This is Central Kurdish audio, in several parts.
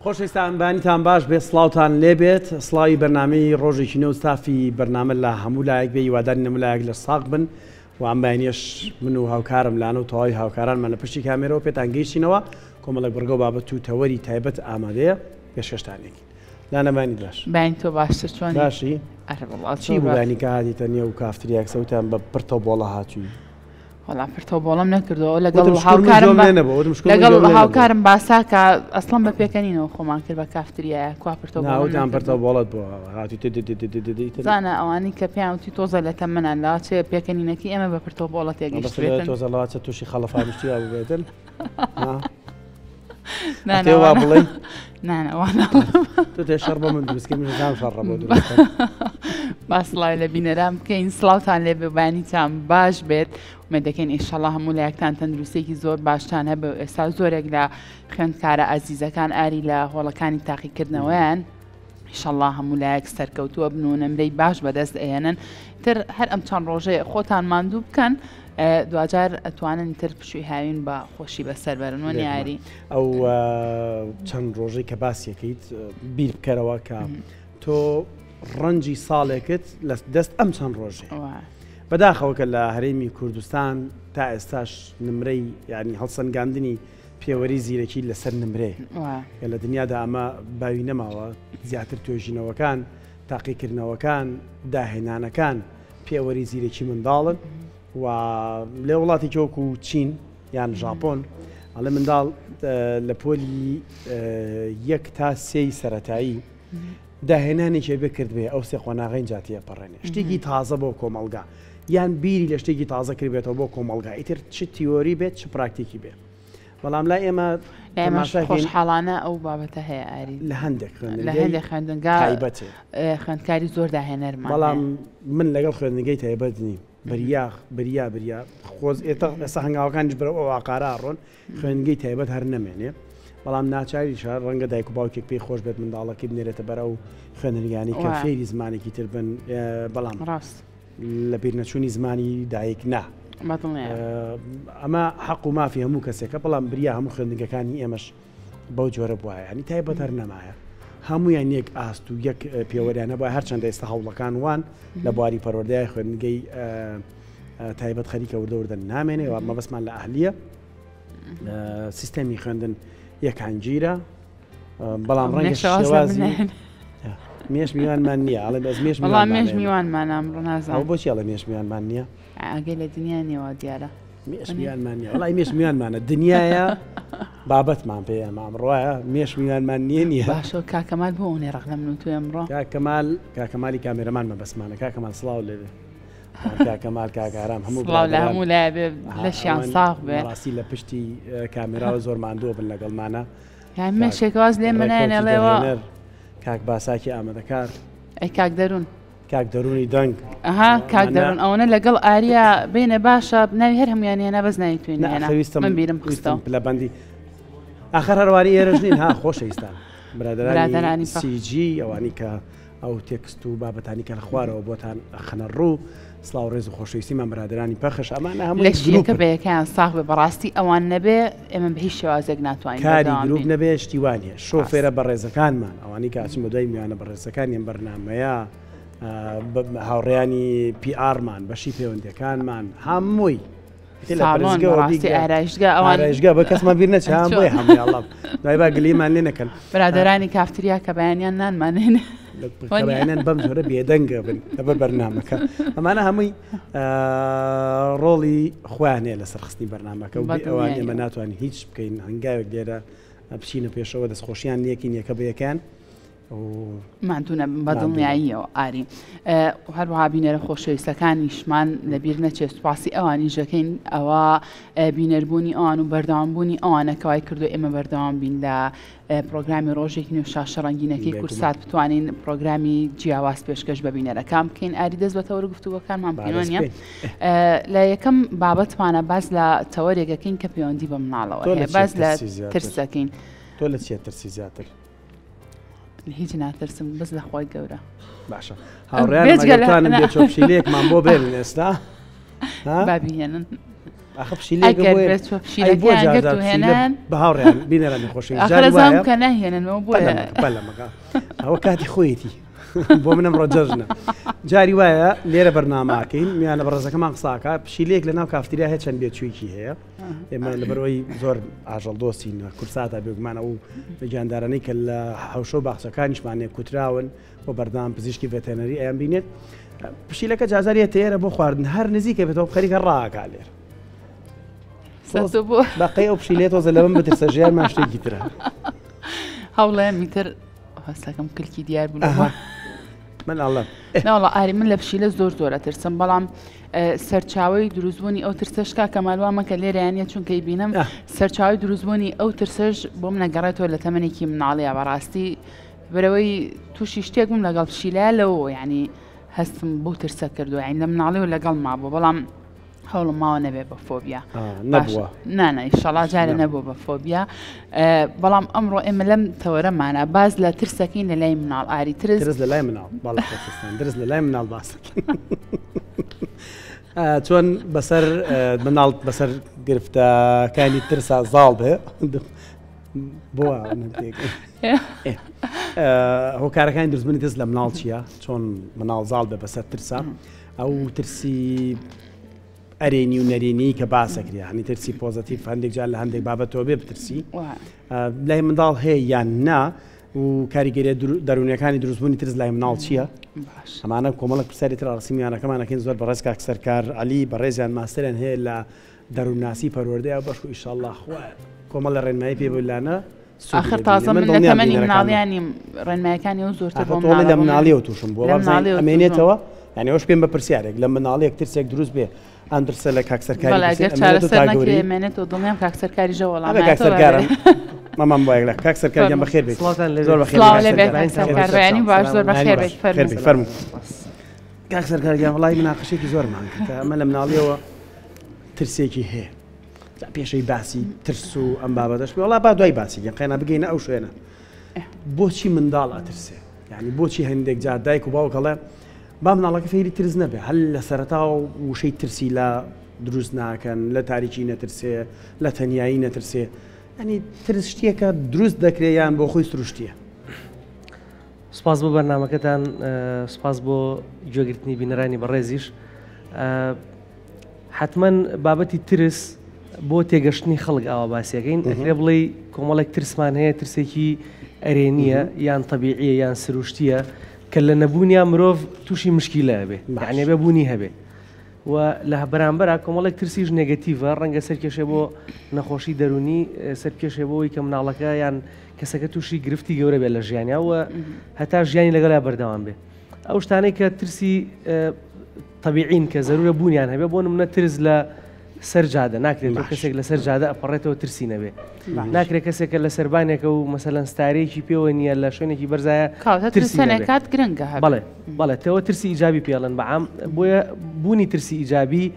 خۆشەویستان بانیتان باش بێ سڵاوتان لێبێت سڵاوی بەرنامەی ڕۆژێکی نێو ستافی بەرنامە لە هەموو لایەک بێ هیواداری نەمولایەک لە ساق بن و ئەم بەیانیەش من و هاوکارم لاانە و تەواوی هاوکارانمان لە پشتی کامێرەوە پێتان گەیشتینەوە کۆمەڵک بەرگە و بابەت و تەوەری تایبەت ئامادەیە پێشکەشتانێکی لانەبانی باش باین تۆ باشتر چۆنی باشی چی بووانی کە هاتیتە نێو کافتریاک سەوتان بە پرتەوە بۆڵە هاتووی وەڵام پرتەوە بۆڵەم نەکردەوە لەگەڵ هاوکارم باسا کە ئەسڵم بە پێکەنینەوە خۆمان کرد بە کافتریایە کوا پرتەوەیان پرتەوە بۆڵەت بۆ هاتی زانە ئەوانی کە پیاوتی تۆزە لە تەمەنان لا چێ پێکەنینەکی ئێمە بە پرتەوە بۆڵەت تێگەیشتێتن تۆزەڵاتە تووشی خەڵەفانشتی ببێتن وا بڵێ تۆ شەڕ بە من دروستکە منزان شەڕە بۆ دروستە باسڵای لە بینەرام بکەین سڵاوتان لێ ببانیتان باش بێت ومە دەکەین ئینشەڵڵا هەموو لایەکتان تەندروستێکی زۆر باشتان هەبێ ئێستا زۆرێک لە خوێندکارە ئازیزەکان ئاری لە هۆڵەکانی تاقیکردنەوەیان ئینشەڵڵا هەموو لایەک سەرکەوتووە بن و نەمرەی باش بەدەست ئێنن تر هەر ئەم چەند ڕۆژەیە خۆتان ماندوو بکەن دوجار ئەتوانن تر پشووی هاوین بە خۆشی بەسەربەرنەوە نیاری ئەو چەند ڕۆژەی کە باسیەکەیت بیر بکەرەوە کە تۆ ڕەنجی ساڵێکت لە دەست ئەم چەند ڕۆژێ بەداخەوە کە لە هەرێمی کوردستان تا ئێستاش نمرەی ینی هەڵسەنگاندنی پێوەری زیرەکی لەسەر نمرێ کە لە دنیادا ئەمە باوی نەماوە زیاتر توێژینەوەکان تاقیکردنەوەکان داهێنانەکان پێوەری زیرەکی منداڵن و لێ وڵاتی کۆکو چین یان ژاپۆن ئەڵێ منداڵ لە پۆلی 1 تا 3 سەرەتایی داهێنانێکی بکرد بێ ئەو سێ قۆناغی جاتیە پەڕێنێ شتێکی تازە بۆ کۆمەلگا یان بیری لە شتێکی تازە کردبێتەوە بۆ کۆمەلگا ئیتر چ تیۆری بێت چ پراکتیکی بێت بەڵام لای ئێمە خۆشحاڵانە ئەو بابەتە هەیە ئاری لە هەندێک خوێندنگا تایبەتێ خوێندکاری زۆر داهێنەرمان بەڵام من لەگەڵ خوێندنگەی تایبەت نیم بریا خۆز ئێستا هەنگاوەکانیش بەرەو ئەو واقارە ڕۆن خوێندنگەی تایبەت هەر نەمێنێ بەڵام ناچاریشە ڕەنگە دایک و باوکێک پێی خۆش بێت منداڵەکەی بنێرێتە بەرەو خوێنەرگانی کە فێری زمانێکی تر بن بەڵام ڕاست لە بیرنەچوونی زمانی دایک نا ئەمە حەق و مافی هەموو کەسێکە بەڵام بریا هەموو خوێندنگەکانی ئێمەش بەو جۆرە بواە ینی تایبەت هەر نەمایە هەمویان یەک ئاست و یەک پێوەریانە بە هەرچەندە ئێستا هەوڵەکان وان لە بواری پەروەردەیە خوێندنگەی تایبەت خەریکە وردەوردن نامێنێ و مەبەستمان لە ئەهلیە سیستەمی خوێندن یەکانگیرە بەڵام ڕەنگە شێوازی مێش میوانمان نییە ئەڵێ بەس مێش میوانمان ئەمڕۆ نازانم بۆچی ئەڵێ مێش میوانمان نییە ئەگەی لە دنیا نیەوە دیارە مێش میوانمان نییە وەڵای مێش میوانمانە دنیاە بابەتمان پێ ئەمە ئەمڕۆیە مێش میوانمان نییە باشە کاکەمال بۆ ئەوەی ڕەق لە من و توی ئەمڕۆ کاکەمالی کامێرەمان مەبەسمانە کاکەمال سڵاو لێبێ کاکەمال کاکارام هەموو لە هەموو لای بێ لەشیان ساغ بێ ڕاستی لە پشتی کامێراوە زۆر ماندووە بن لەگەڵمانە مێشێکواز لێ منێنەڵێەوە کاک باساکی ئامادەکار ئەی کاک دەروون کاک دەرونی دەنگ کاک دەروون ئەوەنە لەگەڵ ئاریا بینە باشە ناوی هەر هەمویان هێنا بەس نایتوێنێنە من بیرم خستەوە لە بەندی ئاخر هەرواری ئێرەش نین ها خۆشەویستان برادرانی سیجی ئەوانی کە ئەو تێکست و بابەتانی کە لە خوارەوە بۆتان خەنە ڕوو سڵاو ڕێز و خۆشەویستیمان برادرانی پەخش ئەمانە هەموو لەشیەکە بەیەکیان ساغ بێ بەڕاستی ئەوان نەبێ ئێمە بە هیچ شێوازێک ناتوانین کاری گروپ نەبێ شتیوانیە شۆفێرە بەڕێزەکانمان ئەوانی کە ئاچین بە دوای میوانە بەڕێزەکانیان بەرنامەیە هاوڕێیانی پیئارمان بەشی پەیوەندیەکانمان هەمووی ئارایشگا بە کەسمان بیر نەچێ هەم بۆی هەمووی دوای با گلیمان لێ نەکەن برادەرانی کافتریا کە بەیانیان نانمانێنێ بەیانیان بەم جۆرە بێدەنگە بن لەبەر بەرنامەکە ئەمانە هەمووی ڕۆڵی خوانێ لەسەر خستنی بەرنامەکە و ئەوان ئێمە ناتوانین هیچ بکەین هەنگاوێک لێرە بچینە پێشەوە دەستخۆشیان یەکین یەکە بەیەکان مادونە بەدڵنیاییەوە ئاری هەروەها بینەرە خۆشەویستەکانیشمان لەبیر نەچێت سوپاسی ئەوانی ژەکەین ئەوە بینەربوونی ئەوان و بەردەوامبوونی ئەوانە کەوای کردو ئێمە بەردەوام بین لە پرۆگرامی ڕۆژێکی نوێ شاشە ڕەنگینەکەی کورسات بتوانین پرۆگرامی جیاواز پێشکەش بە بینەرەکان بکەین ئاری دەست بە تەوەرە گفتوگۆکانمان بکەینە لە یەکەم بابەتمانە باز لە تەوەرێکەکەین کە پەیوەندی بە مناڵەوە باز لە ترسەکەین تۆ لە چیە ترسی زیاتر هیچ ناترسم بەس لە خۆی گەورە باشە هاوڕێیانم بێ چۆپشیلەیەکمان بۆ بێنن ئێستا بابیهێنن اخف شي ليك اگر بس شي لك اگر تو هنا بهاور يعني بينا راني خوش جاري وايا كان هي انا ابو بلا هو كاتي خويتي بۆ منم ڕۆجەژنە جاری وایە لێرە بەرناماکەین میانە بەڕێزەکەمان قساکە پشیلێک لە ناو کافتریا هەیە چەند بێچوویکی هەیە ئێمە لەبەرەوەی زۆر ئاژەڵ دۆستین کورساتە بێگومانە و بەگیاندارانەی کە لە حەوشە و باخچەکانیشمانێ کوتراون بۆ بەردام پزیشکی ڤێتەنەری ئەیان بینێت پشیلەکە جازاریە تێرە بۆ خواردن هەر نزیکە بێتەوە خەریکە ڕاکا لێر باقی ئەو پشیلێت تۆزە لە من بترسە ژیانمان شتێکی ترە هەوڵێن میتر هەستەکەم کلکی دیار بوو من الله ناوڵە ئاری من لە پشیلە زۆر ترسم بەڵام سەرچاوی دروستبوونی ئەو ترسەشکا کەمالوامەکە لێرەیانە چونکەی بینم سەرچاوی دروستبوونی ئەو ترسەش بۆ من نەگەڕێتەوە لە تەمەنێکی مناڵەیە بەڕاستی بەرەوەی تووشی شتێک بووم لەگەڵ پشیلە لەوە یعنی هەستم بۆ ترسە کردو یعنی لە مناڵی و لەگەڵ مابوو بەڵام هەوڵم ماوە نەبێ بە فۆبیا نەبووە نانە ئینشەڵا جارە نەبوو بە فۆبیا بەڵام ئەمڕۆ ئێمە لەم تەوەرەمانە باز لە ترسەکەین لە لای مناڵ ئاری ترس لە لای مناڵ باڵ درس لە لای مناڵ باسەکەین چۆن بەسەر مناڵ بەسەر گرفتەکانی ترسا زاڵ بێ بۆ هۆکارەکانی دروستبوونی ترس لە مناڵ چییە چۆن مناڵ زاڵ بێ بەسەر ترسا ئەو ترسی ئەرێنی و نەرێنی کە باسەکرێ هەنی ترسی پۆزتیڤ هەندێک جار لە هەندێک بابەتەوە بێ بترسی لای منداڵ هەیە یان نا و کاریگەریە دەرونیەکانی دروستبوونی ترس لای مناڵ چییە؟ ئەمانە کۆمەڵک پرسیاری تر ڕاستیمیانەکەمانەکەین زۆر بەڕێز کاکسەر کار عەلی بەڕێزیان ماستەریان هەیە لە دەروونناسی پەروەردەیە بەش و ئینشەڵڵا کۆمەڵ لە ڕێنمایی پێ بولانە آخر تازە من لە تەمەنی مناڵیانی ڕێنمایەکانی و زۆرتر بۆ مناڵی لە مناڵیەوە تووشم بۆ ئەمێنێتەوە یعنی ئەوش پێم بە پرسیارێک لە مناڵێک ترسێک دروست بێ ئەم ترسە لە کاکسەرکاری مێنێتەوە دڵنیام کاکسەرکاری ژە وەڵام کاکسەرکارم مامان بۆ لە کاکسەرکاریان بەخێر بێت زۆر بەخێربێت باش زۆر بەخێر بێت فەرموو کاکسەرکاریان وڵای مناقەشێکی زۆرمان کە ئەمە لە مناڵیەوە ترسێکی هەیە پێشەی باسی ترس و ئەم بابەتەش پێ وڵا با دوای باسی قەینا بگەینە ئەو شوێنە بۆچی منداڵ ئەترسێ یعنی بۆچی هەندێک جار دایک و باوکەڵێ با مناڵەکە فێری ترس نەبێ هەل لە سەرەتا و وشەی ترسی لە دروست ناکەن لە تاریکی نەترسێ لە تەنیایی نەترسێ ئەنی ترس شتێکە دروست دەکرێ یان بۆ خۆی سروشتیە سپاس بۆ بەرنامەکەتان سپاس بۆ گوێگرتنی بینەرانی بەڕێزیش حتمما بابەتی ترس بۆ تێگەشتنی خەڵک ئاوا باسیەکەین ئەکرێ بڵێ کۆمەڵێک ترسمان هەیە ترسێکی ئەرێنیە یان تەبیعیە یان سروشتیە کە لە نەبوونیان مرۆڤ تووشی مشکیلە هەبێ یعنی بێبوونی هەبێ و لە بەرامبەرە کۆمەڵێک ترسیش نێگەتیڤە ڕەنگە سەرکێشێ بۆ نەخۆشی دەرونی سەرکێشێ بۆەوەی کە مناڵەکە یان کەسەکە تووشی گرفتی گەورە بێت لە ژیانیا و هەتا ژیانی لەگەڵا بەردەوام بێ ئەو شتانەی کە ترسی طبیعین کە زەرورە بوونیان هەبێ بۆ نمونە ترس لە سەر جادە ناکرێت کەسێک لەسەر جادە ئەپەڕێتەوە ترسی نەبێ ناکرێت کەسێکە لە سەربانێکە و مەسەلەن ستارێکی پێوە نییە لە شوێنێکی بەرزایە ترسەنێکات گرنگە بەڵێ تەوە ترسی ئیجابی پێڵن بەعام بۆیە بوونی ترسی ئیجابی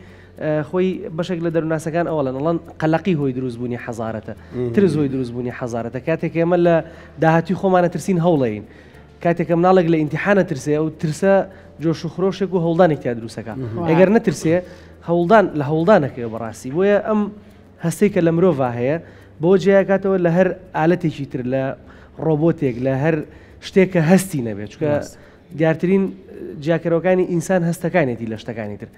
خۆی بەشێک لە دەروناسەکان ئەوڵەن ئەڵەن قەلەقی هۆی دروستبوونی حەزارەتە ترس هۆی دروستبوونی حەزارەتە کاتێک ئێمە لە داهاتی خۆمانە ترسین هەوڵەین کاتێکە مناڵێک لە ئیمتیحانە ترسێ ئەو ترسە جۆش و خرۆشێک و هەوڵدانێک تا دروستەکە ئەگەر نەترسێ هەوڵدان لە هەوڵدانەکە بەڕاستی بۆیە ئەم هەستەی کە لە مرۆڤ هەیە بۆ جیاکاتەوە لە هەر ئالەتێکی تر لە ڕۆبۆتێک لە هەر شتێکە هەستی نەبێت چکە دیارترین جیاکەرەوەکانی ئینسان هەستەکانێتی لە شتەکانی تر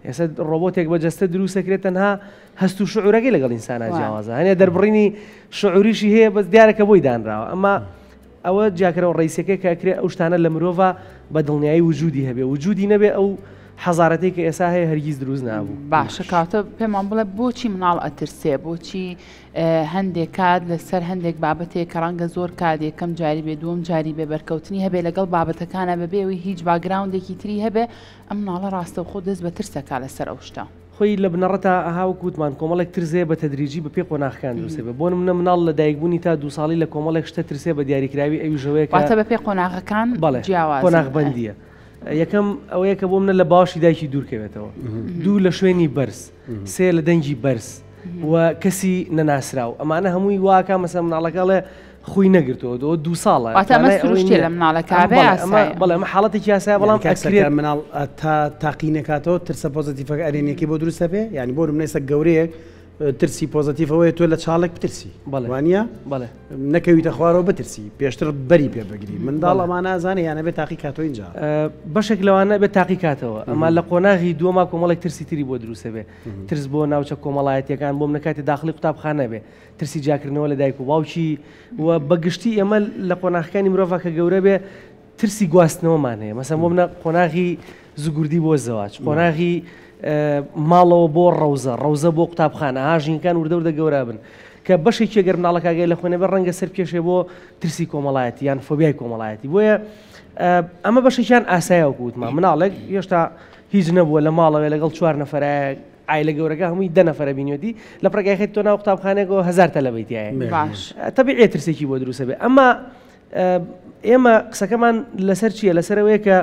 ئێستا ڕۆبۆتێک بەجەستە دروستەکرێت تەنها هەست و شعورەکەی لەگەڵ ئینسانە جیاوازە هەنێ دەربڕینی شعوریشی هەیە بەس دیارەکە بۆی دانراوە ئەمە ئەوە جیاکەرەوە ڕئیسەکەی کە ئەکرێ ئەو شتانە لە مرۆڤ بە دڵنیایی وجودی هەبێ وجودی نەبێ ئەو حەزارەتێک کە ئێستا هەیە هەرگیز دروست نابوو باشە کاتە پێمان بڵێ بۆچی مناڵ ئەترسێ بۆچی هەندێک کات لەسەر هەندێک بابەتێک کە ڕەنگە زۆر کات یەکەم جاری بێ دووەم جاری بێ بەرکەوتنی هەبێ لەگەڵ بابەتەکانە بەبێەوەی هیچ باگراوندێکی تری هەبێ ئەم مناڵە ڕاستە خۆ دەست بە ترسەکە لەسەر ئەو شتە خۆی لە بنەڕەتە ئەهاو کووتمان کۆمەڵێک ترسێ بە تەدریجی بە پێ قۆناغەکان دروستێ بە بۆ نمونە مناڵ لە دایکبوونی تا 2 ساڵی لە کۆمەڵێک شتە ترسێ بە دیاریکراوی ئەویژەوەیە واتە بە پێ قۆناغەکان جیاواز قۆناغبەندیە یەکەم ئەوەیە کە بۆ منە لە باشی دایکی دوورکەوێتەوە دوو لە شوێنی بەرز سێ لە دەنگی بەرز و کەسی نەناسراو ئەمانە هەمووی واکە مەسە مناڵەکەڵێ خوي نەگرتەوە دو ساڵە ئەمە سروشتێ لە مناڵە کابێ بەڵێ ئەمە حاڵەتێکی یاسایە بەڵام ئەکرێت مناڵ تا تاقی نکاتەوە ترسە پۆزتیڤەکە ئەرێنێکی بۆ دروستە بێ ینی بۆ منێسە گەورەیەک ترسی پۆزتیڤەوەی تۆ لە چاڵێک بترسی وانە نەکەویتە خوارەوە بترسی پێشتر بەری پێ بگری منداڵ ئەمان نازانێ یانە بێت تاقی کاتۆ اینجا بەشێک لەوانە بێت تاقی کاتەوە ئەمە لە قۆناغی دووەما کۆمەڵێک ترسی تری بۆ دروستە بێ ترس بۆ ناوچە کۆمەڵایەتیەکان بۆم نکاتی داخلی قوتابخانە بێ ترسی جاکردنەوە لە دایک و باوکی و بەگشتی ئێمە لە قۆناغەکانی مرۆڤ کە گەورە بێ ترسی گواستنەوەمان هەیە مەسەن بۆ منە قۆناغی زوگوردی بۆ زەواج قۆناغی ماڵەوە بۆ ڕەوزە بۆ قوتابخانە ئاژینکان وردە وردە گەورە بن کە بەشێکی گەر مناڵە کاگەی لە خوێنە بە ڕەنگە سەر پێشێ بۆ ترسی کۆمەڵایەتی یان فۆبیای کۆمەڵایەتی بۆیە ئەمە بەشێکیان ئاساییەوە وتمان مناڵێک هێشتا هیچ نەبووە لە ماڵەوە لەگەڵ 4 نەفەرە ئایلە گەورەکە هەمووی 10 نەفەرە بینیوەتی لە پڕگایخێت تۆ ناو قوتابخانەیەکەوە 1000 تەلەبەیتیایە باش تەبیعیە ترسێکی بۆ دروستە بێ ئەمە ئێمە قسەکەمان لەسەر چییە لەسەرەوەیە کە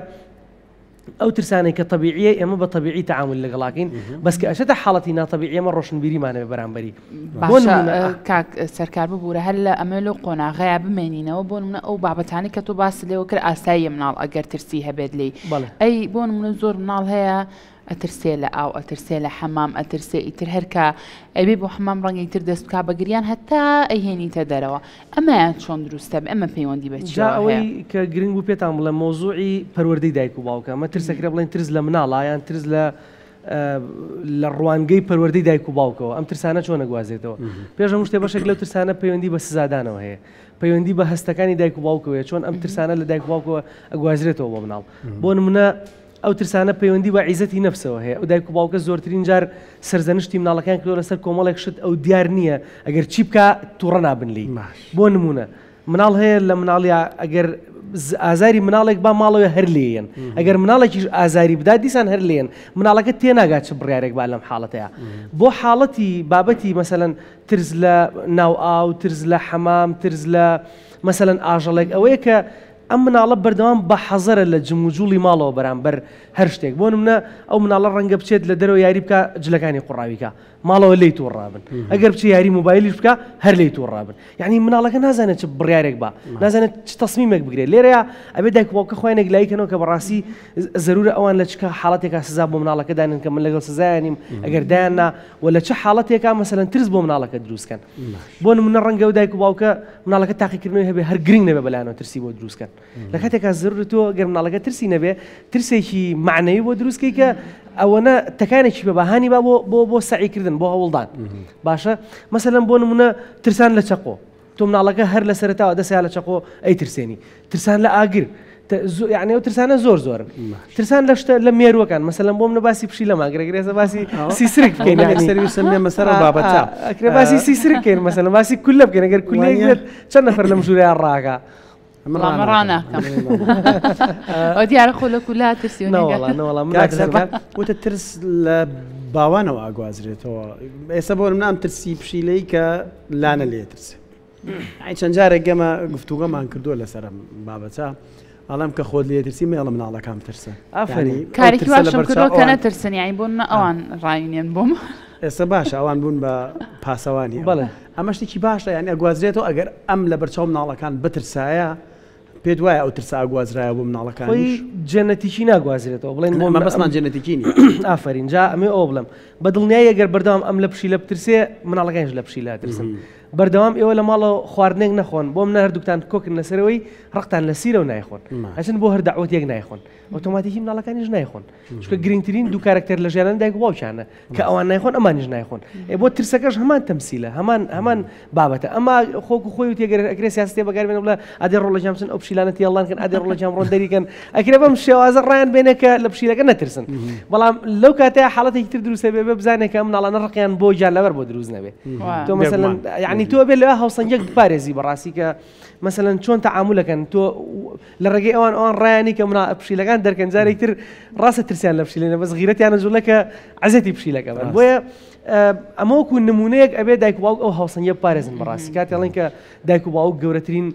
ئەو ترسانەی کە طبیعیە ئێمە بە طبیعی تعامل لەگەڵاکەین بەس کە ئەشتە حاڵەتی ناتەبیعی ئێمە ڕۆشنبیریمانە بەرامبەری کاک سەرکار ببوورە هەر لە ئەمە لەو قۆناغەیە بمێنینەوە بۆ نمونە ئەو بابەتانی کە تۆ باس لێەوە کرد ئاساییە مناڵ ئەگەر ترسی هەبێت لێی ئەی بۆ نمونە زۆر مناڵ هەیە ئەترسێ لە ئاو ئەترسێ لە حەمام ئەترسێ ئیتر هەرکە ئەبێ بۆ حەمام ڕەنگەی تر دەست بکا بەگریان هەتا ئەیهێنیتە دەرەوە ئەمەیان چۆن دروستە بێ ئەمە پەیوەندی بەچ ئەوەی کە گرنگ بوو پێتان بڵێ مۆزوعی پەروەردەی دایک و باوکە ئەمە ترسەکرێ بڵێن ترس لە مناڵە یان ترس لە ڕوانگەی پەروەردەی دایک و باوکەوە ئەم ترسانە چۆن نەگوازێتەوە پێش هەموو شتێ بەشێک لەو ترسانە پەیوەندی بە سزادانەوە هەیە پەیوەندی بە هەستەکانی دایک و باوکەوەیە چۆن ئەم ترسانە لە دایک و باوکەوە ئەگوازرێتەوە بۆ مناڵ بۆ نمونە ئەو ترسانە پەیوەندی بە عیزەتی نەفسەوە هەیە ئەو دایک و باوکە زۆرترین جار سەرزەنشتی مناڵەکان کردووە لەسەر کۆمەڵێک شت ئەو دیار نییە ئەگەر چی بکە تووڕە نابن لی بۆ نمونە مناڵ هەیە لە مناڵیا ئەگەر ئازاری مناڵێک با ماڵەوە هەر لێن ئەگەر مناڵێکی ئازاری بدا دیسان هەر لێن مناڵەکە تێناگات چ بڕیارێک با لەم حاڵەتەیە بۆ حاڵەتی بابەتی مەسەلەن ترس لە ناو ئاو ترس لە حەمام ترس لە مەسەلەن ئاژەڵێک ئەوەیە کە ئەم مناڵە بەردەوام بە حەزەرە لە جموجوڵی ماڵەوە بەرامبەر هەر شتێک بۆ نمونە ئەو مناڵە ڕەنگە بچێت لە دەرەوە یاری بکە جلەکانی قوڕاویکە ماڵەوە لی تووڕابن ئەگەر بچی یاری موبایلیش بکە هەر لی تووڕابن یعنی مناڵەکە نازانێت چ بڕیارێک با نازانێت چ تەسمیمێک بگرێت لێرەیە ئەبێ دایک و باوکە خۆیان یەکلایکەنەوە کە بەڕاستی زەرورە ئەوان لە چکە حاڵەتێکا سزا بۆ مناڵەکە دانن کە من لەگەڵ سزایانیم ئەگەر دایاننا و لە چه حاڵەتێکا مەسەلەن ترس بۆ مناڵەکە دروستکەن بۆ نمونە ڕەنگە و دایک و باوکە مناڵەکە تاقیکردنەوەی هەبێ هەر گرنگ نەبێ بەلایەنەوە ترسی بۆ دروستکەن لە کاتێکا زەرورە تۆ گەر مناڵەکە ترسی نەبێ ترسێکی معنەوی بۆ دروستکەی کە ئەوەنە تەکانێکی بە بەهانی با بۆ سەعیکردن بۆ هەوڵدان باشە مەسەلەن بۆ نمونە ترسان لە چەقۆ تۆ مناڵەکە هەر لە سەرەتاوە دەسیا لە چەقۆ ئەی ترسێنی ترسان لە ئاگر یعنی ئەو ترسانە زۆرن ترسان لە شتە لە مێرووەکان مەسەلەن بۆ منە باسی پشی لە ماگرێگرێزە باسی سیسرک بکەین سەرویسە مەسەر بابەتە ئەکرێ باسی سیسرک بکەین مەسەلەن باسی کولە بکەین ئەگەر کولێک چەند نەفەر لەم ژووریان ڕاکە ئەو دیارە خۆ لە کولا وتە ترس لە باوانەوە ئاگوازرێتەوە ئێستا بۆ منام ترسی پشیلەی کە لانە لێ ترسێ چەند جارێک گەمە گفتوگەمان کردووە لەسەرم بابەتە ئەڵام کە خۆت لێ ترسی مێڵە مناڵەکان ترسە کارێکی باشم کردەوە کە نەترسن یانی بۆ ئەوان ڕاوینێن بۆم ئێستا باشە ئەوان بوون بە پاسەوانی ئەمە شتێکی باشە یانی ئەگوازرێتەوە ئەگەر ئەم لە بەرچاو مناڵەکان بترسایە پێت وایە ئەو ترسا ئاگوازرایە بۆ مناڵەکانی جەنەتیکی ناگوازرێتەوە بڵێن بۆ بەسمان جەنەتیکی نیە ئافرین جا ئەمێ ئەو بڵم بە دڵنیایی ئەگەر بەردەوام ئەم لە پشیلە بترسێ مناڵەکانیش لە پشیلە ترسن بەردەوام ئێوە لە ماڵەوە خواردنێک نەخۆن بۆ منە هەردووکتان کۆکردن لەسەرەوەی ڕقتان لە سیرە و نایخۆن ئەچن بۆ هەر داوەتێک نایخۆن ئۆتۆماتیکی مناڵەکانیش نایخۆن چونکە گرنگترین دوو کارکتەر لە ژیانان دایک و باوکیانە کە ئەوان نایخۆن ئەمانیش نایخۆن بۆ ترسەکەش هەمان تەمسیلە هەمان بابەتە ئەما خۆک و خۆی و تێگەر ئەگرێ سیاستێ بەکاربێنە بڵێ ئادێ ڕۆڵە جامچن ئەو پشیلانەتی هەڵدانکەن ئادێ ڕۆڵە جام ڕۆندەریکەن ئەکرێ بەم شێوازە ڕایان بێنێ کە لە پشیلەکە نەترسن بەڵام لەو کاتەیە حاڵەتێکی تر دروستە بێ بزانێت کە ئەم مناڵانە ڕقیان بۆ گیان لەبەر بۆ دروست نەبێ تۆ مەسەلەن یعنی تۆ بێ لەوە هەوسەنگێک بپارێزی بەڕاستی کە مەسەلەن چۆن تەعاملەکەن تۆ لە ڕێگەی ئەوان ڕایانی کە پشیلەکان دەرکەن جارێک تر ڕاستە ترسیان لە پشیلێنە بەس غیرەتیانە جوڵەکە عەزەتی پشیلەکە بن بۆیە ئەمە وەکو نمونەیەک ئەبێ دایک و باوک ئەو هەوسەنگە بپارێزن بەڕاستی کاتێڵێن کە دایک و باوک گەورەترین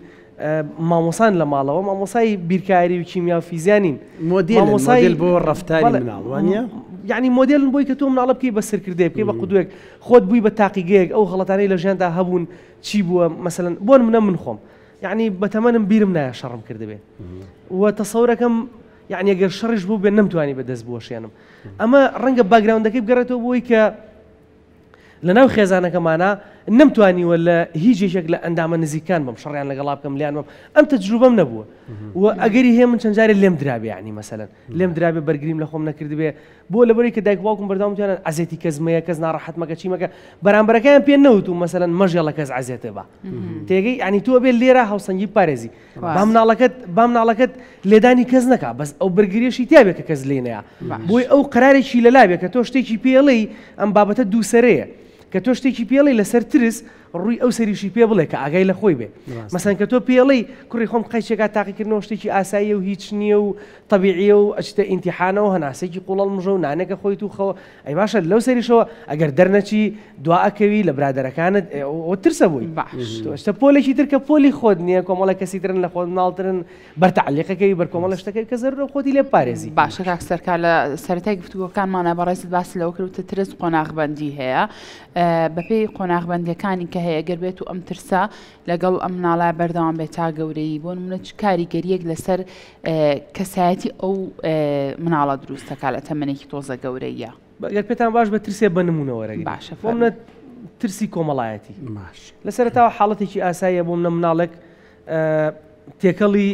مامۆسان لە ماڵەوە مامۆسای بیرکاری و کیمیا و فیزیانین مۆدێل بۆ ڕەفتاری مناڵ وانە یعنی مۆدێلن بۆی کە تۆ مناڵە بکەی بە سەرکردێ بکەی بە قودوێک خۆت بووی بە تاقیگەیەک ئەو غەڵەتانەی لە ژیاندا هەبوون چی بووە مەسەلەن بۆ منە من خۆم يعني بتمنم بيرم نايا شرم كرد به وتصوركم يعني اگر شرش بو بنمتواني بدز بوش يعني اما رنگ باك جراوند كيف قرأته بوي ك لناو خيزانه كمانا نمتواني ولا هيجي شكل اندام نزيكان بم شرعا لقلابكم ليان بم ام تجربه من نبوه واجري هي من شنجاري اللي مدرابي يعني مثلا اللي مدرابي برجريم لخوم نكرد به بو لبريك دايك باكم بردام تانا عزيتي كزميه كزنا راحت ما كشي ما برامبر كان بينوتو مثلا مجيلا كز عزيته با تيجي يعني تو بي اللي راح وصنجي باريزي بامنا لكت لداني كزنكا بس او برجري شي تابك كزلينا بو او قراري شي للابي كتوشتي بي لي ام بابته دوسريه كتوشتي بيالي لسر ترس روي او سري شي بيبل كاغاي لخوي به مثلا كتو بيالي كوري خوم قيشي كا تاقي كرنو شتي اسايه وهيج نيو طبيعيه واشت امتحانه وهناسي قول المجو نانك خويتو خو اي باشا لو سري شو اگر درنتي دعاء كوي لبرادر كانت وترسبوي اشت بولي شي ترك بولي خودني كوم ولا كسيترن لخود نالترن برتعليق كي بركم ولا اشتكي كزر خودي لي باريزي باشا اكثر كلا سرتي قفتو كان معنا بريس باس لو كرو تترس قناغ بندي هي بپی قۆناغ بەندەکانی کە هەیە گەر بێت و ئەم ترسا لەگەڵ ئەم مناڵای بەردەوام بێت تا گەورەی بۆ نمونە چ کاریگەریەک لەسەر کەسایەتی ئەو مناڵە دروستەکە لە تەمەنێکی تۆزە گەورەیە گەر پێتان باش بە ترسێ بنمونە وەرەگرن باشە بۆ منە ترسی کۆمەڵایەتی لەسەرەتاوە حاڵەتێکی ئاساییە بۆ منە مناڵێک تێکەڵی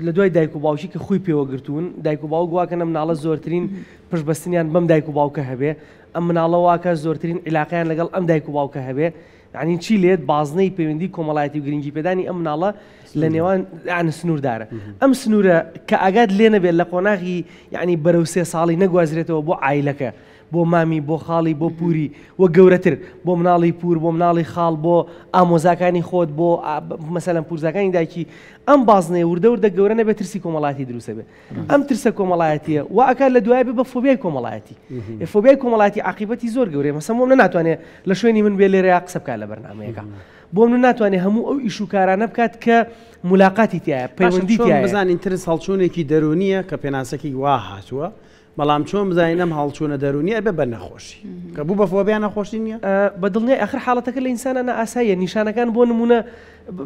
لە دوای دایک و باوکی کە خۆی پێوەگرتوون دایک و باوک واکەنە مناڵە زۆرترین پشتبەستنیان بەم دایک و باوکە هەبێ ئەم مناڵە واکە زۆرترین عیلاقەیان لەگەڵ ئەم دایک و باوکە هەبێ یعنی چی لێت بازنەی پەیوەندی کۆمەڵایەتی و گرنگی پێدانی ئەم مناڵە لە نێوان یعنی سنووردارە ئەم سنوورە کە ئاگات لێ نەبێت لە قۆناغی یعنی بەرەو 3 ساڵی نەگوازرێتەوە بۆ عایلەکە بۆ مامی بۆ خاڵی بۆ پووری وە گەورەتر بۆ مناڵی پور بۆ مناڵی خاڵ بۆ ئامۆزاکانی خۆت بۆ مەسەلەن پورزەکانی دایکی ئەم بازنەیە وردە وردە گەورە نەبێت ترسی کۆمەڵایەتی دروستە بێت ئەم ترسە کۆمەڵایەتیە و ئەکات لە دوای بێ بە فۆبیای کۆمەڵایەتی فۆبیای کۆمەڵایەتی عاقیبەتی زۆر گەورەیە مەسەڵەن بۆ ناتوانێت لە شوێنی من بێ لێرەیە قسە بکات لە بەرنامەیەکە بۆ من ناتوانێت هەموو ئەو ئیش و کارانە بکات کە ملاقاتی تایە پەیوەندی تایە بزانین ترس هەڵچوونێکی دەرونیە کە پێناسەکی وا هاتووە بەڵام چۆن بزانین ئەم هەڵچوونە دەرونیە بێ بە نەخۆشی کە بوو بە فۆبیان نەخۆشی نییە بە دڵنیای ئاخر حاڵەتەکە لە ئینسانە ئاساییە نیشانەکان بۆ نمونە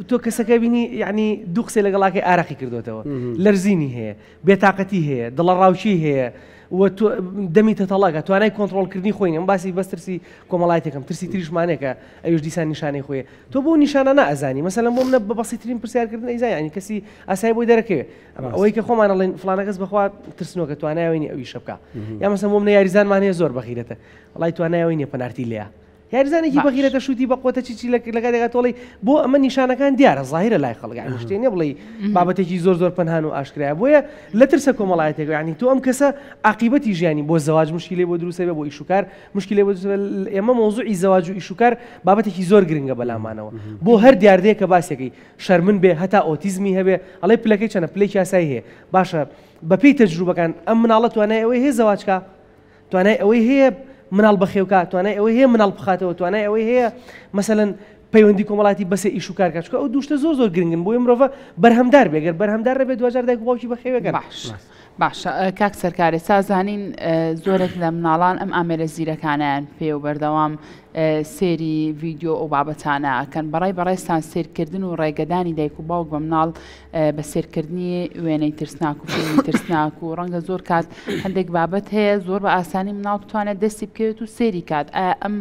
تۆ کەسەکە بینی یعنی دوو قسەی لەگەڵاکەی ئاراقی کردوتەوە لەرزینی هەیە بێتاقەتی هەیە دڵەڕاوچی هەیە و دەمی تەتەڵاکە توانای کۆنتڕۆڵکردنی خۆین ئەم باسی بەس ترسی کۆمەڵایەتێکم ترسی تریشمانێکە ئەوش دیسان نیشانەی خۆیە تۆ بۆ نیشانە نەئەزانی مەسەلەن بۆ منە بە بەسیترین پرسیارکردن ئەیزانی ینی کەسی ئاسایی بۆی دەرەکەوێت ئەوەی کە خۆمان ئەڵێن فڵانە کەس بەخوا ترسنەوە کە توانایەوەی ئەوی شەبکە یا مەسەلەن بۆ منە یاریزانمان هەیە زۆر بەخیرەتە وڵای توانایەوەی نییە پەنارتی لێیە یاریزانێکی بەخیرەتە شووتی بە قوتە چی لەکاتێکا تۆڵی بۆ ئەمە نیشانەکان دیارە ظاهرە لای خەڵک یعنی شتێنێ بڵێ بابەتێکی زۆر پەنهان و ئاشکرایە بۆیە لە ترسە کۆمەڵایەتێک یعنی تۆ ئەم کەسە عاقیبەتی ژیانی بۆ زەواج مشکلەی بۆ دروستە بێ بۆ ئیشوکار مشکلەی بۆ ئێمە مۆزوعی زەواج و ئیشوکار بابەتێکی زۆر گرنگە بەلامانەوە بۆ هەر دیاردەیە کە باسێکی شەرمن بێ هەتا ئۆتیزمی هەبێ ئەڵێ پلەکەی چەنە پلەی ئاسایی هەیە باشە بەپێی تەجروبەکان ئەم مناڵە توانای ئەوەی هەیە زەواجکە توانای ئەوەی هەیە مناڵ بەخێوکە توانای ئەوەی هەیە مناڵ بخاتەوە توانای ئەوەی هەیە مەسەلەن پەیوەندی کۆمەڵایەتی بەسێ ئیش و کارکە چکە ئەو دووشتە زۆر گرنگن بۆیە مرۆڤە بەرهەمدار بێ گەر بەرهەمدار نەبێت دوجار دایک و باوکی بەخێوەکەن باشە کاک سەرکارێ سازانین زۆرێک لە مناڵان ئەم ئامێرە زیرەکانیان پێ و بەردەوام سێری ڤیدیۆ ئەو بابەتانە ئەکەن بەڕێستان سێرکردن و ڕێگەدانی دایک و باوک بە مناڵ بە سێرکردنی وێنەی ترسناک و فیلمی ترسناک و ڕەنگە زۆر کات هەندێک بابەت هەیە زۆر بە ئاسانی مناڵ بتوانێت دەستی بکەوێت و سێری کات ئایا ئەم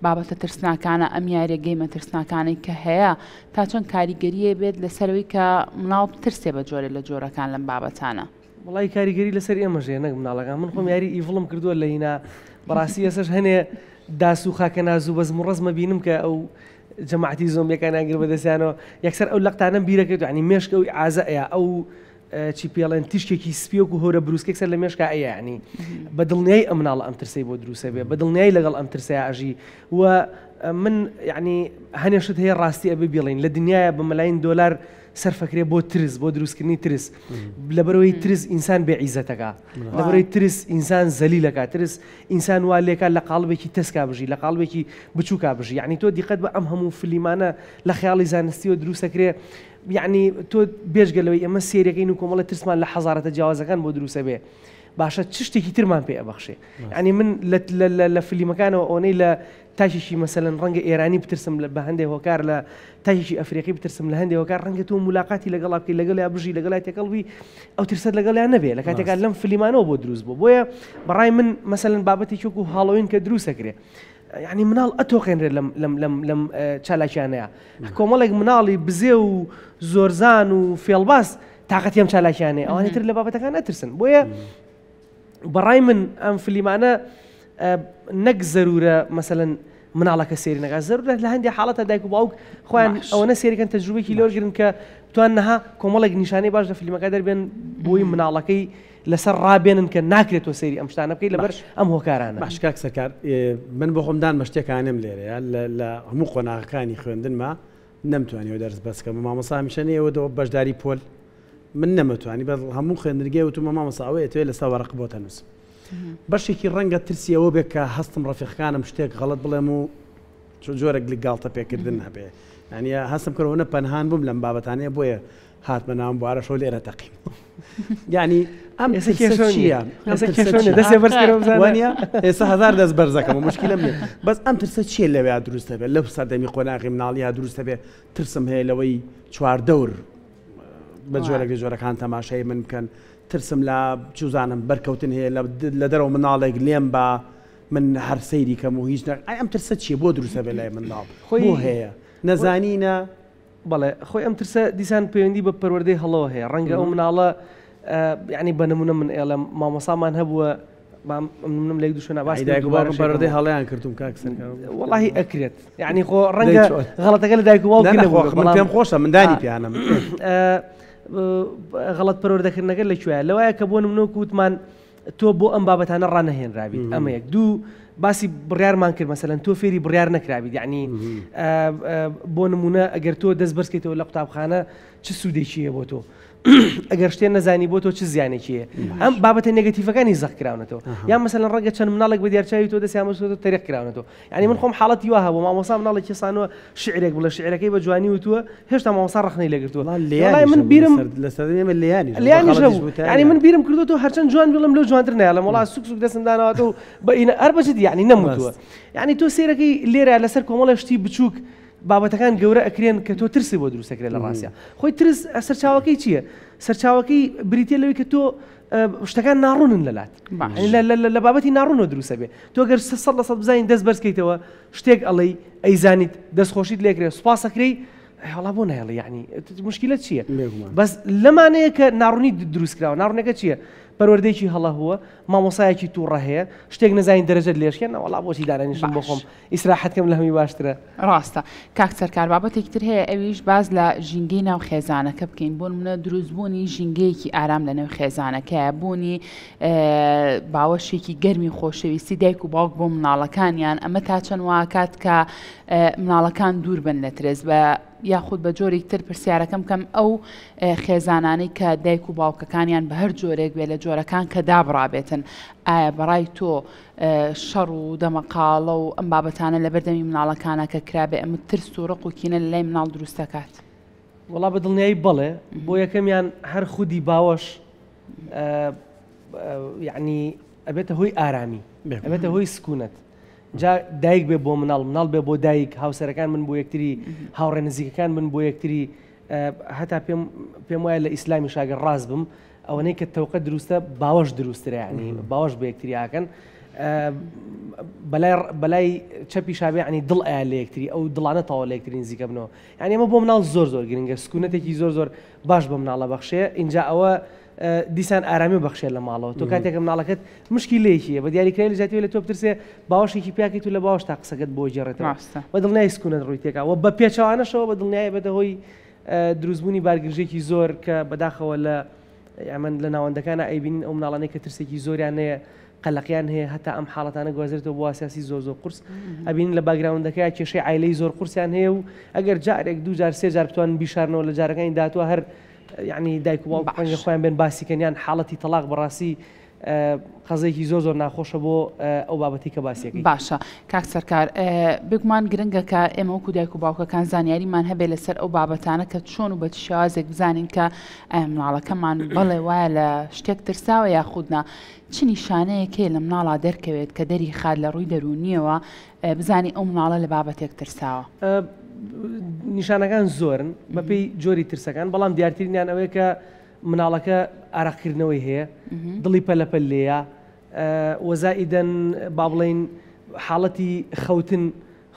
بابەتە ترسناکانە ئەم یاریگەیمە ترسناکانی کە هەیە تا چەند کاریگەریە بێت لەسەرەوەی کە مناڵ بترسێ بە جۆرە لە جۆرەکان لەم بابەتانە وڵی کاریگەری لەسەر ئێمەژێ نەک مناڵەکان من خۆم یاری ئیڤڵم کردووە لە هینا بەڕاستی ئێسش هەنێ داس و خاکە ناز و بەزم و ڕەزمە بینم کە ئەو جەماعەتی زۆمبیەکان یاگر بەدەستیانەوە یەکسەر ئەو لەقتانەم بیرەکەوێت ینی مێشکە ئەوی ئازایە ئەو چی پێڵێن تیشکێکی سپیۆک و هۆرە بروسکێک سەر لە مێشکە ئەیە ینی بە دڵنیای ئەم مناڵە ئەم ترسەی بۆ دروستە بێ بە دڵنیای لەگەڵ ئەم ترسەیە ئاژی و من یعنی هەنێشت هەیە ڕاستی ئەبێ بڵین لە دنیاە بە مەلاین دۆلار سەرفەکرێ بۆ ترس بۆ دروستکردنی ترس لەبەرەوەی ترس ئینسان بێعیزەتەکە لەبەرەوەی ترس ئینسان زەلیلەکە ترس ئینسان وا لێکە لە قاڵبێکی تەسکا بژی لە قاڵبێکی بچووکا بژی یعنی تۆ دیقەت بە ئەم هەموو فلیمانە لە خەیاڵی زانستیەوە دروستەکرێ یعنی تۆ بێژگەلەوەی ئەمە سێریەکەین و کۆمەڵە ترسمان لە حەزارەتە جیاوازەکان بۆ دروستە بێ باشە چ شتێکی ترمان پێ ئەبەخشێ ینی من لە فیلمەکانەوە ئەوەی لە تاشیشی مەسەلەن ڕەنگە ئێرانی بترسم لە هەندێک هۆکار لە تاشیشی ئەفریقی بترسم لە هەندێک هۆکار ڕەنگە تۆ ملاقاتی لەگەڵا بکەی لەگەڵ یا بژی لەگەڵای تێکەڵبی ئەو ترسەت لەگەڵیان نەبێ لە کاتێکا لەم فیلمانەوە بۆ دروست بوو بۆیە بەڕای من مەسەلەن بابەتی چۆک و هاڵۆوین کە دروستەکرێ یعنی مناڵ ئەتۆقێنرێت لەم چالاکیانەیە کۆمەڵێک مناڵی بزێ و زۆرزان و فێڵباس تااقەتیم چالاکیانێ ئەوانی تر لە بابەتەکان نەترسن بۆیە بەڕای من ئەم فیلمانە نەک زەرورە مەسەلەن مناڵەکە سێری نەکات زەرورە لە هەندێک حاڵەتە دایک و باوک خۆیان ئەوەنە سێریکەن تەجروبەیەکی لێوەرگرن کە بتوان نەها کۆمەڵێک نیشانەی باش لە فیلمەکە دەربێن بۆی مناڵەکەی لەسەر ڕابێنن کە ناکرێتەوە سەیری ئەم شتانە بکەی لەبەر ئەم هۆکارانە. باش کاک سەرکار من بۆ خۆمدان مەشتێکانم لێرەیە لە هەموو قۆناغەکانی خوێندنمە نەمتوانیەوە دەرس بەسکەم مامۆسا هەمیشەنەوە بەشداری پۆل من نەمەتوانی بە هەموو خوێندنگێ وتمە مامۆساوەیە توێ لەسەر وەرەق بۆ تەنووس بەشێکی ڕەنگە ترسیەوە بێت کە هەستم ڕەفیقەکانم شتێک غەڵەت بڵێم و جۆرێک لەگاڵتە پێکردن هەبێ ینی هەستم کردەوە پەنهان بووم لەم بابەتانەیە بۆیە هاتمە ناوم بوارەشۆ لێرە تەقیم ینی ئەم چییە ئێستا هزار دەست بەرزەکەم مشکلم نیە بەس ئەم ترسە چیە لەوێ دروستە بێت لەو سەردەمی قۆناغی مناڵی دروستە بێ ترسم هەیە لەوەی چواردەور بە جۆرەێک جۆرەکان تەماشای من بکەن ترسم لە چوزانم بەرکەوتن هەیە لە دەرەوە مناڵێک لێم بە من هەر سەیری کەم و هیچ ئەم ترسە چیە بۆ دروستە بێ لای مناڵ خۆی هەیە نەزانینە بەڵێ خۆی ئەم ترسە دیسان پەیوەندی بە پەروەردەی هەڵەوە هەیە ڕەنگە ئەو مناڵە یعنی بە نمونە من ئێڵە مامۆسامان هەبووە منم لێک دوشە ناباس بەڕدەی هەڵیان کردوم کاکسن وڵی ئەکرێت یعنی خۆ ڕەنگە غەڵەتەکە لە دایک و باوک پێم خۆشە مندانی پیانم غەڵەت پەروەردەکردنەکە لەکوێیە لەوایە کە بۆ نمونە وتمان تۆ بۆ ئەم بابەتانە ڕانەهێنرابیت ئەمە یەک دوو باسی بڕیارمان کرد مەسەلەن تۆ فێری بڕیار نەکرابیت یعنی بۆ نمونە ئەگەر تۆ دەست بەرزکەیتەوە لە قوتابخانە چ سوودێکیە بۆ تۆ ئەگەر شتێن نەزانی بۆ تۆ چ زیانێکیە ئەم بابەتە نێگەتیڤەکانی زەخکراونەتەوە یان مەسەلەن ڕەنگە چەند مناڵێک بە دیارچاوی تۆ دەسیامەسۆ تەریق کراونەتەوە یعنی من خۆم حاڵەتی وا هەبوو مامۆسا مناڵێکی سانەوە شعرێک بڵێ شعرەکەی بە جوانی وتووە هێشتا مامۆسا ڕخنەی لێگرتووە من بیرم ینی من بیرم کردو تۆ هەرچەند جوان بڵم لەو جوانتر نایڵم وڵا سوک سوک دەستم داناوەتەوە بە هەر بەچیت یعنی نەموتووە یعنی تۆ سێرەکەی لێرە لەسەر کۆمەڵە شتی بچووک بابەتەکان گەورە ئەکرێن کە تۆ ترسی بۆ دروستەکرێت لە ڕاستیە خۆی ترس سەرچاوەکەی چییە سەرچاوەکەی بریتە لەوەی کە تۆ شتەکان ناڕوونن لەلات لە بابەتی ناڕوونەوە دروستە بێ تۆ گەر 100% بزانین دەست بەرزکەیتەوە شتێک ئەڵەی ئەیزانیت دەستخۆشیت لێکرێت سوپاسەکرێی هەڵا بۆ نایڵێ یعنی مشکلە چییە بەس لەمانەیە کە ناڕوونی دروستکراوە ناڕوونەکە چییە پەروەردەیەکی هەڵە هووە مامۆسایەکی تووڕە هەیە شتێک نەزانین دەرەجەت لێشکێن وەڵا بۆچی دارانیشم بۆ خۆم ئیسراحەتکەم لە هەمی باشترە ڕاستە کاک سەرکار بابەتێکی تر هەیە ئەویش باز لە ژینگەی ناو خێزانەکە بکەین بۆ نمونە دروستبوونی ژینگەیەکی ئارام لە نێو خێزانەکەیە بوونی باوەشێکی گەرمی خۆشەویستی دایک و باوک بۆ مناڵەکانیان ئەمە تا چەند واکات کە مناڵەکان دوور بن لە ترس بە یاخود بە جۆرێک تر پرسیارەکەم کەم ئەو خێزانانەی کە دایک و باوکەکانیان بە هەر جۆرێک بێ لە جۆرەکان کە دابڕابێتن ئایا بەڕای تۆ شەڕ و دەمەقاڵە و ئەم بابەتانە لە بەردەمی مناڵەکانە کە کرابێ ئەمە ترس و ڕق و کینە لە لای مناڵ دروست دەکات وەڵا بە دڵنیایی بەڵێ بۆ یەکەمیان هەر خودی باوەش یعنی ئەبێتە هۆی ئارامی ئەبێتە هۆی سکوونەت جا دایک بێ بۆ مناڵ بێ بۆ دایک هاوسەرەکان من بۆ یەکتری هاوڕێ نزیکەکان من بۆ یەکتری هەتا پێم وایە لە ئیسلامی شاگەر ڕاست بم ئەوەنەی کە تەوقە دروستە باوەش دروسترە یعنی باوەش بۆ یەکتری ئاکەن بەلای چەپی شابێ ینی دڵ ئایا لە یەکتری ئەو دڵانە تاوە لە یەکتری نزیکە بنەوە یعنی ئەمە بۆ مناڵ زۆر زۆر گرنگە سکوونەتێکی زۆر زۆر باش بە مناڵە بەخشێ اینجا ئەوە دیسان ئارامی بەخشێت لە ماڵەوە تۆ کاتێکە مناڵەکەت مشکلەیەکیە بە دیاریکراوی لە جاتیوە لە تۆ بترسێ باوەشێکی پیاکەیت و لە باوەش تا قسەکەت بۆ جێڕێتەوە بە دڵنیای سکوونەت ڕووی تێکەوە بە پێچەوانەشەوە بە دڵنیای بێتە هۆی دروستبوونی بارگرژێکی زۆر کە بەداخەوە لە لە ناوەندەکانە ئەیبینین ئەو مناڵانەی کە ترسێکی زۆریان هەیە قەلەقیان هەیە هەتا ئەم حاڵەتانە گوازرێتەوە بۆ سیاسی زۆر زۆر قورس ئەبینین لە باگراوندەکەی کێشەی عایلەی زۆر قورسیان هەیە و ئەگەر جارێک دوو جار سێ جار بتوانن بیشارنەوە لە جارەکانی داهاتوە هەر یعنی دایک و باوک ڕەنگە خۆیان بێن باسیکەنیان حاڵەتی تەلاق بەڕاستی قەزێکی زۆر ناخۆشە بۆ ئەو بابەتی کە باسیەکەی. باشە کاک سەرکار بگومان گرنگە کە ئێمە وەکو دایک و باوکەکان زانیاریمان هەبێت لەسەر ئەو بابەتانە کە چۆن و بە شێوازێک بزانین کە مناڵەکەمان بەڵێ وایە لە شتێک ترساوە یاخودنا چ نیشانەیەکێ لە مناڵا دەرکەوێت کە دەری خات لە ڕووی دەرونیەوە بزانی ئەو مناڵە لە بابەتێک ترساوە. نیشانەکان زۆرن بەپێی جۆری ترسەکان بەڵام دیارترینیان ئەوەیە کە مناڵەکە ئاراقکردنەوەی هەیە دڵی پەلەپەل لێیە وەزائیدەن با بڵێن حاڵەتی خەوتن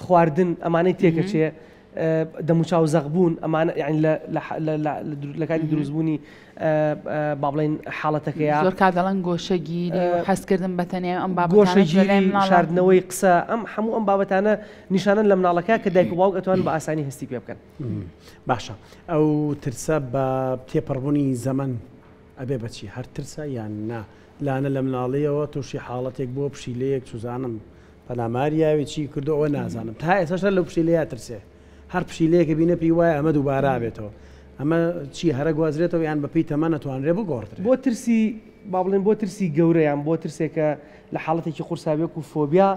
خواردن ئەمانەی تێکەچێ دەموچاو زەغبوون ئەمانە یعنی لە کاتی دروستبوونی با بڵێن حاڵەتەکەیە زۆر کات دەڵێن گۆشەگیری حەزکردن بە تەنیا ئەم گۆشەگیری شاردنەوەی قسە ئەم هەموو ئەم بابەتانە نیشانەن لە مناڵەکە کە دایک و باوک ئەتوانن بە ئاسانی هەستی پێ بکەن. باشە ئەو ترسە بە تێپەڕبوونی زەمن ئەبێ بەچی هەر ترسە یان نا لاانە لە مناڵیەوە تووشی حاڵەتێک بۆ پشیلەیەک سوزانم پەلاماریاوی چی کردەوە نازانم تا ئێستا لەو پشیلەیە ترسێ هەر پشیلەیەکە بینە پێی وایە ئەمە دووبارە بێتەوە ئەمە چی هەرە گوازرێتەوە یان بەپی تەمە نەتوانرێ بگۆڕێت بۆ ترسی با بڵێن بۆ ترسی گەورەیان بۆ ترسێکە لە حاڵەتێکی قورسابێک و فۆبیا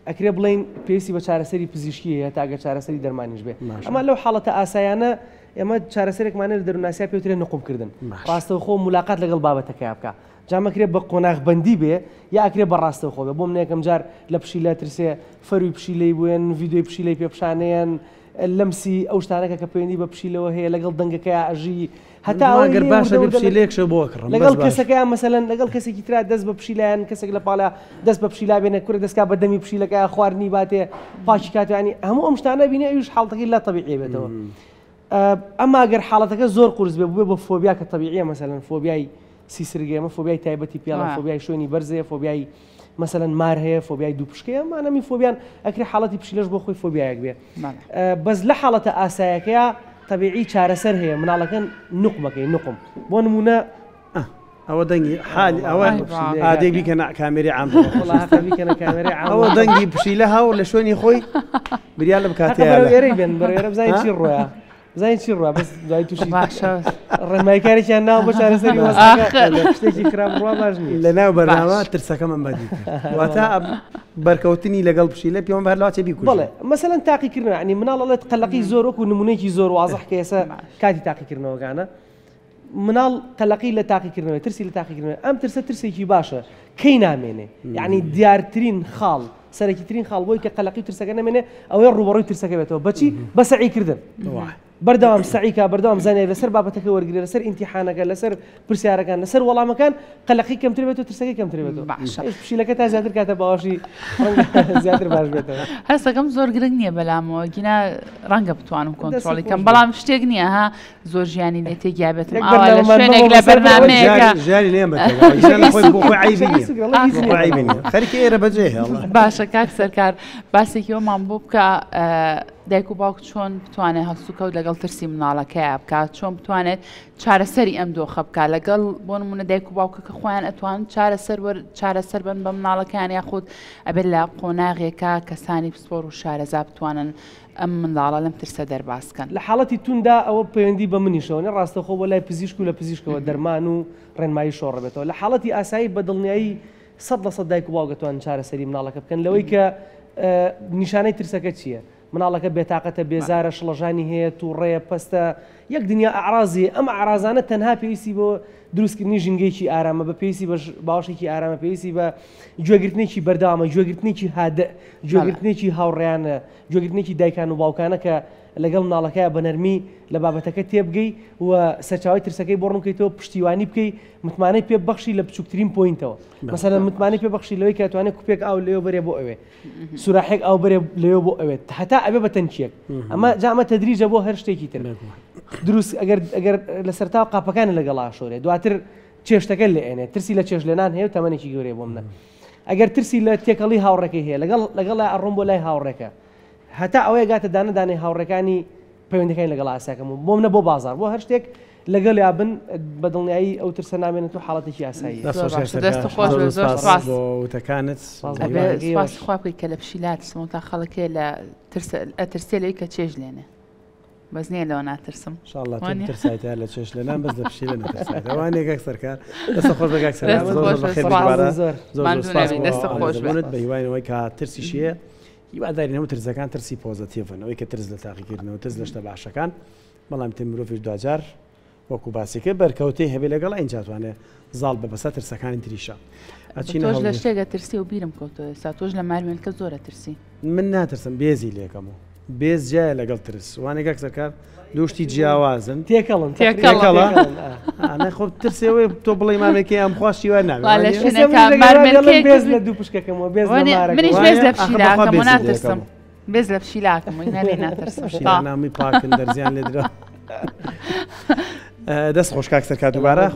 ئەکرێ بڵێن پێویستی بە چارەسەری پزیشکی هەیە تاگە چارەسەری دەرمانیش بێ ئەمە لەو حاڵەتە ئاسایانە ئێمە چارەسەرێکمانە لە دەروناسیا پێوترێن نقومکردن ڕاستەوخۆ ملاقات لەگەڵ بابەتەکەی بکە جامەکرێ بە قۆناغبەندی بێ یا ئەکرێ بە ڕاستەوخۆ بێ بۆ من یەکەم جار لە پشیلە ترسێ فەروی پشیلەی بوێن ڤیدیۆی پشیلەی پێپشانەیەن لەمسی ئەو شتانەکە کە پەیوەندی بە پشیلەوە هەیە لەگەڵ دەنگەکەی ئاژی هەتا ئەگەر باشە پشیلەیەکش بۆ کڕم لەگەڵ کەسەکەیان مەسەلەن لەگەڵ کەسێکی ترا دەست بە پشیلایان کەسێک لە پاڵا دەست بە پشیلا بێنە کوورە دەستکا بە دەمی پشیلەکە خواردنی باتێ پاکی کاتوانی هەموو ئەم شتانە بینێ ئەویش حاڵەتەکەی لا تەبیعی بێتەوە. ئەمما ئەگەر حاڵەتەکە زۆر قورس بێ بۆ فۆبیا کە تەبیعیە مەسەلەن فۆبیای سیسرگێمە فۆبیای تایبەتی پیاڵە فۆبیای شوێنی بەرزەیە فۆبیای مثلا مار هەیە فۆبیای دوو پشکەیە مانەمی فۆبیان ئەکری حاڵەتی پشیلەش بۆ خۆی فۆبیایەک بێ بەس لە حاڵەتە ئاسایەکەیە تەبیعی چارەسەر هەیە مناڵەکەن نوقمەکەی نوقم بۆ نمونە ئەوە دەنگی حالی ئەوە ئادەی بیکەنە کامێری عام بیکەنە کامێری عام ئەوە دەنگی پشیلە هاو لە شوێنی خۆی بریان لە بکاتێ بێن بەڕێرە بزانین چی ڕۆیە زين شي الروا بس دوای تووشی ڕێنماییکاریان ناو بە چارەسەری شتێکی خراپ ڕوا باشنی لە ناو بەرنامە ترسەکەمان بەدی واتە بەرکەوتنی لەگەڵ پشیلە پێوەم بەر لاوەچە بیکوژ بەڵێ مەسەلەن تاقیکردنەوە ینی مناڵەڵێت قەلەقی زۆر وەکو نمونەیەکی زۆر واضح کە ئێستا کاتی تاقیکردنەوەکانە مناڵ قەلەقی لە تاقیکردنەوە ترسی لە تاقیکردنەوە ئەم ترسە ترسێکی باشە کەی نامێنێ یعنی دیارترین خاڵ سەرەکیترین خاڵ بۆی کە قەلەقی ترسەکە نامێنێ ئەوەیە ڕوبەڕووی ترسەکە بێتەوە بەچی بە سەعیکردن بەردەوام سعیکە بەردەوام زانێ لەسەر بابەتەکە وەرگرێ لەسەر ئیمتیحانەکە لەسەر پرسیارەکان لەسەر وەڵامەکان قەلەقی کەمتر بێت و ترسەکەی کەمتر بێتەوە پشیلەکە تا زیاتر کاتە باوەشی زیاتر باش بێتەوە هەستەکەم زۆر گرنگ نییە بەلامەوە گینا ڕەنگە بتوانم کۆنتڕۆڵی کەم بەڵام شتێک نییە ها زۆر ژیانی لێ تێگیا بێتم ئاوا لە شوێنێک لە بەرنامەیەکە ژیانی لێم خەریکی ئێرە بەجێ باشە کاک سەرکار باسێکی ئەومان بۆ بکە دایک و باوک چۆن بتوانێت هەستوکەوت لەگەڵ ترسی مناڵەکەیە بکات چۆن بتوانێت چارەسەری ئەم دۆخە بکات لەگەڵ بۆ نمونە دایک و باوکە کە خۆیان ئەتوان چارەسەر بن بە مناڵەکان یاخود ئەبێت لە قۆناغێکە کەسانی پسپۆر و شارەزا بتوانن ئەم منداڵە لەم ترسە دەرباسکەن لە حاڵەتی توندا ئەوە پەیوەندی بە منیشەوە ڕاستەخۆ بۆ لای پزیشک و لە پزیشکەوە دەرمان و ڕێنمایی شۆڕەبێتەوە لە حاڵەتی ئاسایی بە دڵنیایی 100% دایک و باوکەتوان چارەسەری مناڵەکە بکەن لەوەی کە نیشانەی ترسەکە چییە؟ مناڵەکە بێتاقەتە بێزارە شڵەژانی هەیە تووڕێە پەستە یەک دنیا ئەعرازی ئەم ئەعرازانە تەنها پێویستی بۆ دروستکردنی ژنگێکی ئارامە بە پێویستی بە باوشێکی ئارامە پێویستی بە گوێگرتنێکی بەردەوامە گوێگرتنێکی هادە گوێگرتنێکی هاوڕێیانە گوێگرتنێکی دایکان و باوکانە کە لەگەڵ مناڵەکەیە بە نەرمی لە بابەتەکە تێبگەی و سەرچاوی ترسەکەی بۆ ڕوونکەیتەوە پشتیوانی بکەی متمانەی پێ بەخشی لە بچووکترین پۆینتەوە مەسەلەن متمانەی پێ بەخشی لەوەی کە توانێت کوپێک ئاو لێوە بەرێ بۆ ئەوێ سوراحێک ئاو بەرێ لێوە بۆ ئەوێت هەتا ئەبێ بە تەنکیەک ئەمە جامە تەدریجە بۆ هەر شتێکی تر دروست ئەگەر لە سەرتاو قاپەکانە لەگەڵا شۆرێ دواتر چێشتەکە لێنێت ترسی لە چێژ لێنان هەیە و تەمەنێکی گەورەی بۆ منە ئەگەر ترسی لە تێکەڵی هاوڕێکی هەیە لەگەڵ ئەڕۆم بۆ لای هاوڕێکە هەتا ئەوەیە گاتە دانەدانەی هاوڕەکانی پەیوەندەکەی لەگەڵ ئاساکەم و بۆ منە بۆ بازار بۆ هەر شتێک لەگەڵ یابن بە دڵنیایی ئەو ترسە نامێنێت و حاڵەتێکی ئاسایی دەست خۆش زۆر سپاس وتەکانت سپاس خوا بکەی کە لە پشیلات سمۆتا خەڵکێ لە ئەترسێ لەوەی کە چێژ لێنێ بەس نییە لەوە ناترسم انشاءالله ترسایتە لە چێش لەنام بەس لە پشتی لە نەترسایت ئەوانێ گەک سەرکار دەستە خۆش بەگاک دەستە خۆش بێت بە هیوانەوەی کە ترسیشیە هیواداری نەوە ترسەکان ترسی پۆزتیڤنەوەی کە ترس لە تاقیکردنەوە ترس لە شتە باشەکان بەڵام تێ مرۆڤش دوجار وەکو باسیکە بەرکەوتەی هەبێ لەگەڵ ئینجاتوانێ زاڵ بە بەسە ترسەکانی تریشە تۆش لە شتێکە ترسی و بیرم کەوتەوە ئێستا تۆش لە ماروێنکە زۆرە ترسی من ناترسم بێزی لێکەمەوە بێز جایە لەگەڵ ترس وانێگەک سەرکار دوشتی جیاوازن تێکەڵن خۆ ترسەوەی تۆ بڵێ مامێکی ئەم خواشتی وای ناوێت بێز لە دوو پشکەکەمەوە بێز منیش بێز لە پشیلاکەم و ناترسم بێز لە پشیلاکەم و نالێ ناترسم نامی پاکن دەرزیان لێ درا دەست خۆش کاک سەرکار دووبارە